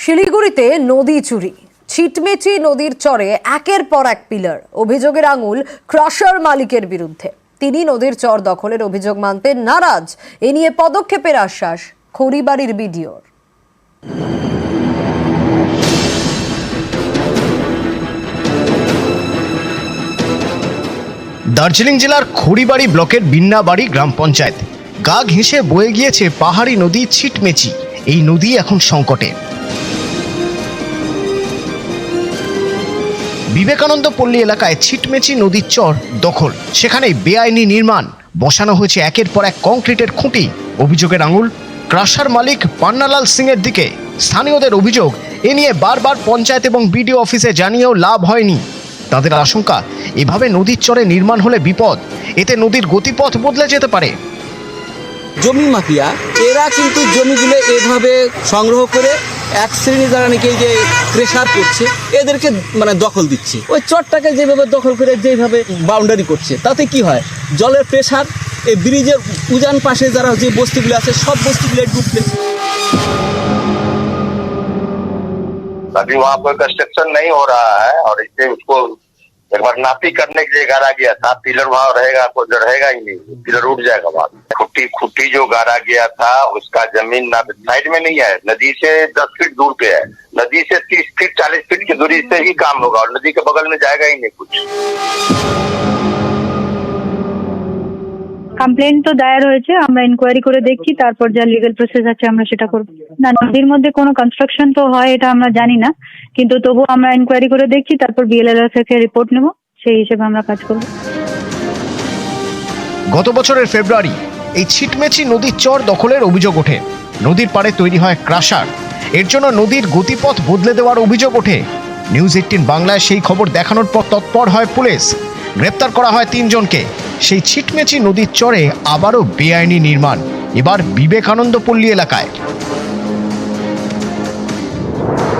শিলিগুড়িতে নদী চুরি, ছিটমেচি নদীর চরে একের পর এক পিলার। অভিযোগের আঙুল ক্রাশার মালিকের বিরুদ্ধে। তিনি নদীর চর দখলের অভিযোগ মানতে নারাজ। এ নিয়ে পদক্ষেপের আশ্বাস খড়িবাড়ির বিডিওর। দার্জিলিং জেলার খড়িবাড়ি ব্লকের বিন্নাবাড়ি গ্রাম পঞ্চায়েত। গা ঘেঁষে বয়ে গিয়েছে পাহাড়ি নদী ছিটমেচি। এই নদী এখন সংকটে। বিবেকানন্দ পল্লী এলাকায় ছিটমেচি নদীর চর দখল, সেখানে বেআইনি নির্মাণ। বসানো হয়েছে একের পর এক কংক্রিটের খুঁটি। অভিযোগের আঙুল ক্রাশার মালিক পান্নালাল সিং এর দিকে। স্থানীয়দের অভিযোগ, এ নিয়ে বারবার পঞ্চায়েত এবং বিডিও অফিসে জানিয়েও লাভ হয়নি। তাদের আশঙ্কা, এভাবে নদীর চরে নির্মাণ হলে বিপদ। এতে নদীর গতিপথ বদলে যেতে পারে। জমি মাফিয়া এরা কিন্তু জমিগুলো এভাবে সংগ্রহ করে এক শ্রেণী যারা নাকি এই যে প্রেসার করছে এদেরকে দখল দিচ্ছে। ওই চরটাকে যেভাবে দখল করে যেভাবে বাউন্ডারি করছে, তাতে কি হয়, জলের প্রেসার এই ব্রিজের উজান পাশে যারা যে বস্তিগুলো আছে সব বস্তিগুলো ডুবতেছে। अभी वहाँ कोई कंस्ट्रक्शन नहीं हो रहा है और इससे उसको एक बार नापी करने के लिए गाड़ा गया था। पिलर वहाँ रहेगा, कोई रहेगा ही नहीं, पिलर उठ जाएगा वहाँ। खुट्टी जो गाड़ा गया था उसका जमीन ना साइड में नहीं है, नदी से 10 फीट दूर पे है। नदी से 30 फीट 40 फीट की दूरी से ही काम होगा और नदी के बगल में जाएगा ही नहीं कुछ। কমপ্লেন তো দায়ের হয়েছে, আমরা ইনকোয়ারি করে দেখছি, তারপর যা লিগ্যাল প্রসেস আছে আমরা সেটা করব। না, নদীর মধ্যে কোনো কনস্ট্রাকশন তো হয় এটা আমরা জানি না, কিন্তু তবু আমরা ইনকোয়ারি করে দেখছি, তারপর বিএলআরএফ থেকে রিপোর্ট নেব, সেই হিসেবে আমরা কাজ করব। গত বছরের ফেব্রুয়ারি এই ছিটমেচি নদীর চর দখলের অভিযোগ ওঠে। নদীর পাড়ে তৈরি হয় ক্রাশার। এর জন্য নদীর গতিপথ বদলে দেওয়ার অভিযোগ ওঠে। নিউজ 18 বাংলায় সেই খবর দেখানোর পর তৎপর হয় পুলিশ। গ্রেপ্তার করা হয় 3 জনকে। সেই ছিটমেচি নদীর চরে আবারও বেআইনি নির্মাণ, এবার বিবেকানন্দ পল্লী এলাকায়।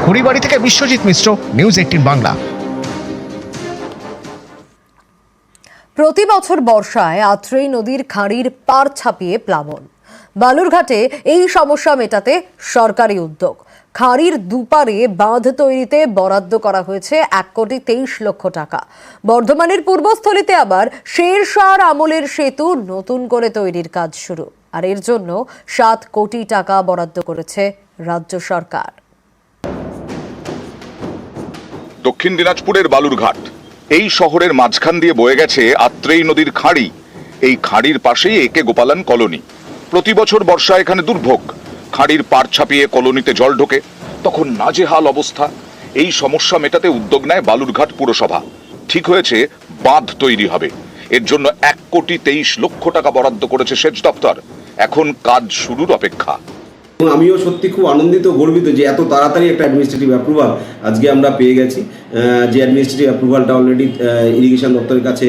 খড়িবাড়ি থেকে বিশ্বজিৎ মিশ্র, নিউজ 18 বাংলা। প্রতি বছর বর্ষায় আত্রেই নদীর খাঁড়ির পাড় ছাপিয়ে প্লাবন। বালুরঘাটে এই সমস্যা মেটাতে সরকারি উদ্যোগ। খাঁড়ির দুপারে বাঁধ তৈরিতে বরাদ্দ করা হয়েছে 1,23,00,000 টাকা। বর্ধমানের পূর্বস্থলীতে আবার শেরশাহর আমলের সেতু নতুন করে তৈরির কাজ শুরু, আর এর জন্য 7 কোটি টাকা বরাদ্দ করেছে রাজ্য সরকার। দক্ষিণ দিনাজপুরের বালুরঘাট, এই শহরের মাঝখান দিয়ে বয়ে গেছে আত্রেই নদীর খাঁড়ি। এই খাঁড়ির পাশেই একে গোপালন কলোনি। প্রতি বছর বর্ষা এখানে দুর্ভোগ। খাঁড়ির পাড় ছাপিয়ে কলোনিতে জল ঢোকে, তখন নাজেহাল অবস্থা। এই সমস্যা মেটাতে উদ্যোগ নেয় বালুরঘাট পুরসভা। ঠিক হয়েছে, বাঁধ তৈরি হবে। এর জন্য 1,23,00,000 টাকা বরাদ্দ করেছে সেচ দপ্তর। এখন কাজ শুরুর অপেক্ষা। আমিও সত্যি খুব আনন্দিত, গর্বিত যে এত তাড়াতাড়ি একটা অ্যাডমিনিস্ট্রেটিভ অ্যাপ্রুভাল আজকে আমরা পেয়ে গেছি। যে অ্যাডমিনিস্ট্রেটিভ অ্যাপ্রুভালটা অলরেডি ইরিগেশন দপ্তরের কাছে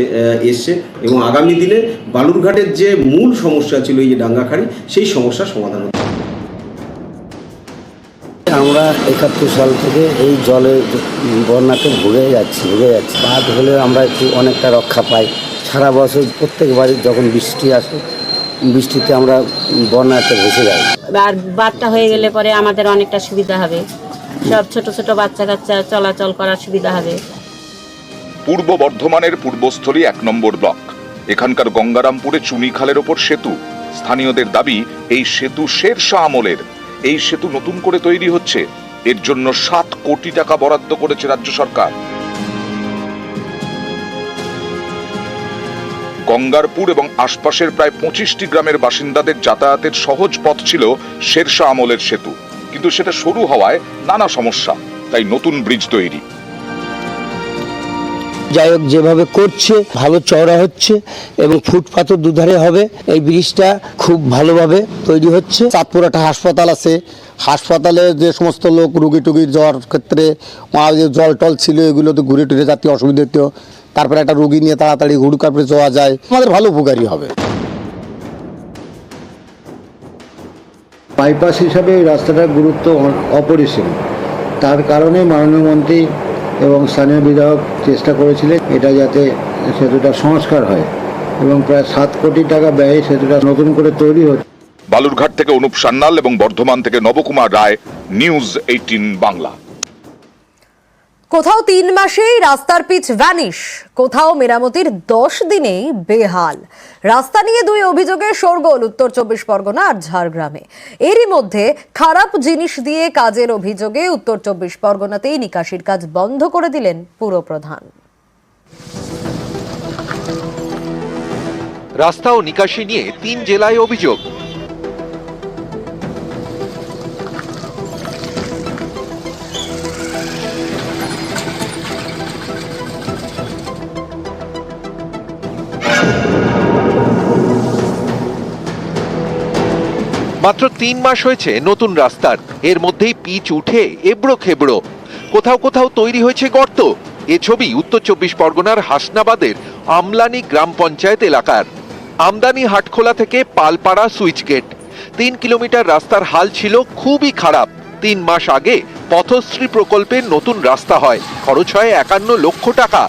এসছে এবং আগামী দিনে বালুরঘাটের যে মূল সমস্যা ছিল এই যে ডাঙ্গাখাড়ি, সেই সমস্যার সমাধান হবে। আমরা 71 সাল থেকে এই জলে বন্যাতে ভুগে যাচ্ছি। বাঁধ হলে আমরা একটু অনেকটা রক্ষা পাই। সারা বছর প্রত্যেক বাড়ির যখন বৃষ্টি আসে, বৃষ্টিতে আমরা বন্যাতে ভেসে যাই। আর বাঁধটা হয়ে গেলে পরে আমাদের অনেকটা সুবিধা হবে, সব ছোট ছোট বাচ্চা কাচ্চা চলাচল করার সুবিধা হবে। পূর্ব বর্ধমানের পূর্বস্থলী 1 নম্বর ব্লক। এখানকার গঙ্গারামপুরে চুনি খালের ওপর সেতু। স্থানীয়দের দাবি, এই সেতু শেরশাহ আমলের। এই সেতু নতুন করে তৈরি হচ্ছে। এর জন্য 7 কোটি টাকা বরাদ্দ করেছে রাজ্য সরকার। গঙ্গারপুর এবং আশপাশের প্রায় 25টি গ্রামের বাসিন্দাদের যাতায়াতের সহজ পথ ছিল শেরশাহ আমলের সেতু, কিন্তু সেটা সরু হওয়ায় নানা সমস্যা, তাই নতুন ব্রিজ তৈরি। যাই হোক, যেভাবে করছে ভালো চওড়া হচ্ছে এবং ফুটপাথও দুধারে হবে। এই ব্রিজটা খুব ভালোভাবে তৈরি হচ্ছে। চাঁদপুর একটা হাসপাতাল আছে, হাসপাতালে যে সমস্ত লোক রুগী টুগি যাওয়ার ক্ষেত্রে জল টল ছিল, এগুলোতে ঘুরে টুরে যাতে অসুবিধা হতো। তারপরে একটা রুগী নিয়ে তাড়াতাড়ি হুড়কাপড়ে যাওয়া যায়, আমাদের ভালো উপকারী হবে। বাইপাস হিসাবে এই রাস্তাটার গুরুত্ব অপরিসীম। তার কারণে মাননীয় মন্ত্রী এবং স্থানীয় বিধায়ক চেষ্টা করেছিলেন এটা যাতে সেতুটা সংস্কার হয় এবং প্রায় 7 কোটি টাকা ব্যয়ে সেতুটা নতুন করে তৈরি হচ্ছে। বালুরঘাট থেকে অনুপ সান্যাল এবং বর্ধমান থেকে নবকুমার রায়, নিউজ 18 বাংলা। কোথাও 3 মাসেই রাস্তার পিচ ভ্যানিশ, কোথাও মেরামতির 10 দিনেই বেহাল। রাস্তা নিয়ে 2 অভিযোগে শোরগোল উত্তর 24 পরগনা আর ঝাড়গ্রামে। এরই মধ্যে খারাপ জিনিস দিয়ে কাজের অভিযোগে উত্তর 24 পরগনাতেই নিকাশির কাজ বন্ধ করে দিলেন পুরপ্রধান। রাস্তা ও নিকাশি নিয়ে 3 জেলায় অভিযোগ। মাত্র 3 মাস হয়েছে নতুন রাস্তার, এর মধ্যেই পিচ উঠে এবড়ো খেবড়ো, কোথাও কোথাও তৈরি হয়েছে গর্ত। এ ছবি উত্তর 24 পরগনার হাসনাবাদের আমলানি গ্রাম পঞ্চায়েত এলাকার। আমদানি হাটখোলা থেকে পালপাড়া সুইচ গেট 3 কিলোমিটার রাস্তার হাল ছিল খুবই খারাপ। 3 মাস আগে পথশ্রী প্রকল্পের নতুন রাস্তা হয়, খরচ হয় 51 লক্ষ টাকা,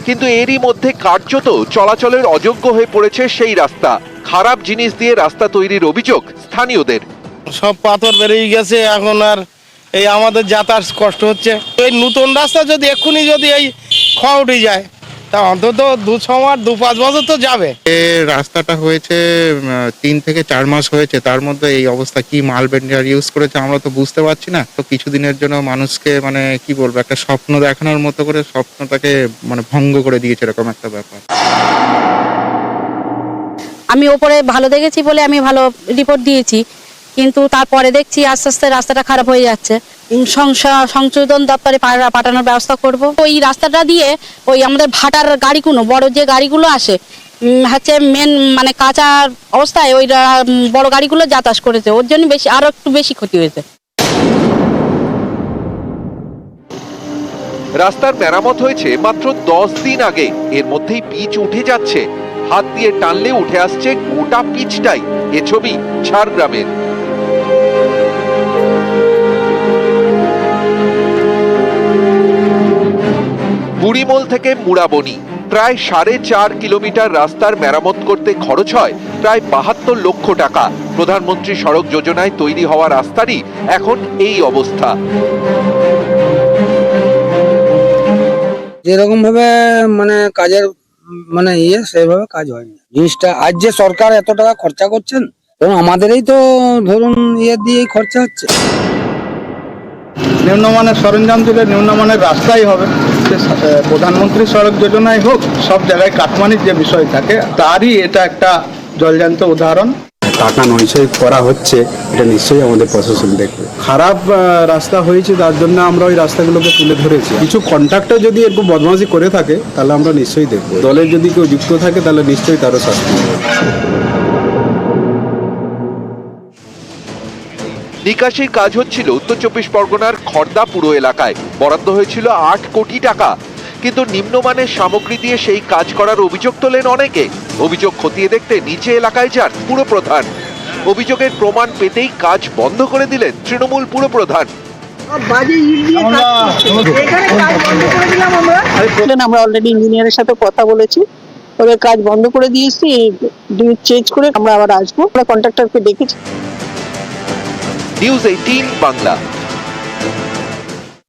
কিন্তু এরই মধ্যে কার্যত চলাচলের অযোগ্য হয়ে পড়েছে সেই রাস্তা। খারাপ জিনিস দিয়ে রাস্তা তৈরির অভিযোগ স্থানীয়দের। সব পাথর বেরিয়ে গেছে, এখন আর এই আমাদের যাতায়াত কষ্ট হচ্ছে। এই নতুন রাস্তা যদি এক্ষুনি যদি এই খোয়া উঠে যায় তা অন্তত 2-5 বছর তো যাবে। রাস্তাটা হয়েছে 3 থেকে 4 মাস হয়েছে, তার মধ্যে এই অবস্থা। কি মাল বেন্ডার ইউজ করেছে আমরা তো বুঝতে পারছি না। তো কিছুদিনের জন্য মানুষকে মানে কি বলবো, একটা স্বপ্ন দেখানোর মতো করে স্বপ্নটাকে মানে ভঙ্গ করে দিয়েছে, এরকম একটা ব্যাপার। আমি ওপরে ভালো দেখেছি বলে আমি ভালো রিপোর্ট দিয়েছি, কিন্তু তারপরে দেখছি আস্তে আস্তে রাস্তাটা খারাপ হয়ে যাচ্ছে। সংশোধন দপ্তরে পাঠানোর ব্যবস্থা করব। ওই রাস্তাটা দিয়ে ওই আমাদের ভাটার গাড়িগুলো, বড় যে গাড়িগুলো আসে হচ্ছে মেন মানে কাঁচা অবস্থায় ওই বড় গাড়িগুলো যাতায়াত করেছে, ওর জন্য বেশি আরো একটু বেশি ক্ষতি হয়েছে। রাস্তার মেরামত হয়েছে মাত্র 10 দিন আগে, এর মধ্যেই পিচ উঠে যাচ্ছে। হাত দিয়ে টানলে উঠে আসছে গোটা পিচটাই। এ ছবি ঝাড়গ্রামের। বুড়িমোল থেকে মুড়াবনি প্রায় 4.5 কিলোমিটার রাস্তার মেরামত করতে খরচ হয় প্রায় 72 লক্ষ টাকা। প্রধানমন্ত্রী সড়ক যোজনায় তৈরি হওয়া রাস্তারই এখন এই অবস্থা। যেরকম ভাবে মানে কাজের মানে সেভাবে কাজ হয়নি জিনিসটা। আজ যে সরকার এত টাকা খরচা করছেন, এবং আমাদেরই তো ধরুন দিয়েই খরচা হচ্ছে। নিম্নমানের সরঞ্জাম দিলে নিম্নমানের রাস্তাই হবে। প্রধানমন্ত্রী সড়ক যোজনায় হোক, সব জায়গায় কাটমানির যে বিষয় থাকে তারই এটা একটা জলজান্ত উদাহরণ। টাকা নয়ছয় করা হচ্ছে, এটা নিশ্চয়ই আমাদের প্রশাসন দেখবে। খারাপ রাস্তা হয়েছে, তার জন্য আমরা ওই রাস্তাগুলোকে তুলে ধরেছি। কিছু কন্ট্রাক্টর যদি এরকম বদমাশি করে থাকে তাহলে আমরা নিশ্চয়ই দেখবো। দলের যদি কেউ যুক্ত থাকে তাহলে নিশ্চয়ই তারও শাস্তি হবে। নিকাশির কাজ হচ্ছিল উত্তর 24 পরগনার খড়দা পুর এলাকায়, বরাদ্দ হয়েছিল 8 কোটি টাকা, কিন্তু নিম্নমানের সামগ্রী দিয়ে সেই কাজ করার অভিযোগ তোলেন অনেকে। অভিযোগ খতিয়ে দেখতে নিচে এলাকায় যান পুরপ্রধান। অভিযোগের প্রমাণ পেতেই কাজ বন্ধ করে দিলেন তৃণমূল পুরপ্রধান। আমরা অলরেডি ইঞ্জিনিয়ারের সাথে কথা বলেছি, ওদের কাজ বন্ধ করে দিয়েছি, চেঞ্জ করে আমরা আবার আসবো। আমরা কন্ট্রাক্টরকে ডেকেছি। নিউজ 18 বাংলা।